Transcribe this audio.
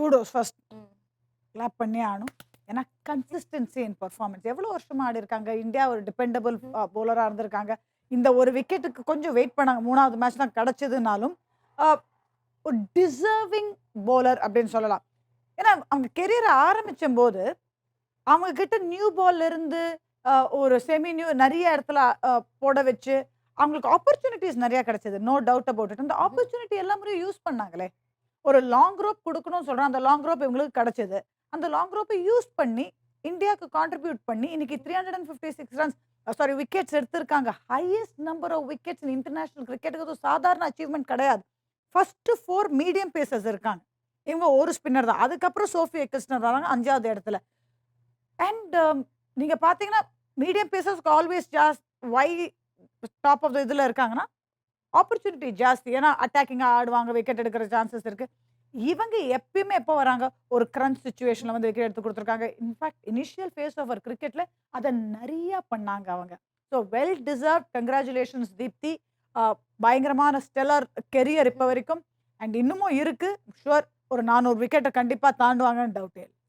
Kudos first ம். Clap பண்ணி ஆகணும். ஏன்னா கன்சிஸ்டன்சி இன் பெர்ஃபார்மன்ஸ் எவ்வளோ வருஷமா ஆடி இருக்காங்க. இந்தியா ஒரு டிபெண்டபிள் ம். பவுலரா இருந்திருக்காங்க. இந்த ஒரு விக்கெட்டுக்கு கொஞ்சம் வெயிட் பண்ணாங்க. 3வது மேட்ச் தான் கிடைச்சதுனாலும் அ ஒரு டிசர்விங் பவுலர் அப்படின்னு சொல்லலாம். ஏன்னா அவங்க கெரியர ஆரம்பிச்சம்போது, அவங்க கிட்ட நியூ பால்ல இருந்து ஒரு செமி நியூ நெறைய இடத்துல போட வச்சு, அவங்களுக்கு ஆப்பர்ச்சுனிட்டீஸ் நெறைய கிடைச்சது. No doubt about it. அந்த ம்ஹ்ம். ஆப்பர்ச்சுனிட்டி எல்லா முறையும் யூஸ் பண்ணாங்களே! ஒரு லாங் ரோப் குடுக்கணும்னு சொல்றேன். அந்த லாங் ரோப் இவங்களுக்கு கிடைச்சது. அந்த லாங் ரோப்ப யூஸ் பண்ணி, இந்தியாக்கு கான்ட்ரிபியூட் பண்ணி, இன்னைக்கு 356 ரன்ஸ் சாரி விக்கெட்ஸ் எடுத்திருக்காங்க. Highest number of wickets in international கிரிக்கெட்க்கு அது சாதாரண அச்சீவ்மென்ட் கிடையாது. ஃபர்ஸ்ட் 4 மீடியம் பேசர்ஸ் இருக்காங்க. இவங்க ஒரு ஸ்பின்னர் தான். அதுக்கப்புறம் சோஃபி எக்கல்ஸ்டன் வராங்க 5வது இடத்துல. அண்ட் நீங்க பார்த்தீங்கன்னா, மீடியம் பேசர்ஸ்க்கு always why top of the இதுல இருக்காங்கன்னா, ஆப்பர்ச்சுனிட்டி ஜாஸ்தி. ஏன்னா அட்டாக்கிங்கா ஆடுவாங்க. விக்கெட் எடுக்கிற சான்சஸ் இருக்கு. இவங்க எப்பயுமே எப்போ வராங்க? ஒரு கிரன்ச் சிச்சுவேஷன்ல வந்து விக்கெட் எடுத்து குடுத்துருக்காங்க. இன்ஃபாக்ட் இனிஷியல் ஃபேஸ் ஆஃப் அவர் கிரிக்கெட்ல அத நெறைய பண்ணாங்க அவங்க. So well deserved congratulations Deepti. அ பயங்கரமான ஸ்டெல்லர் கெரியர் இப்ப ம்ஹ்ம். வரைக்கும். அண்ட் இன்னமும் இருக்கு. ஷூர் ஒரு 400 விக்கெட்ட கண்டிப்பா தாண்டுவாங்கன்னு டவுட்டே இல்ல.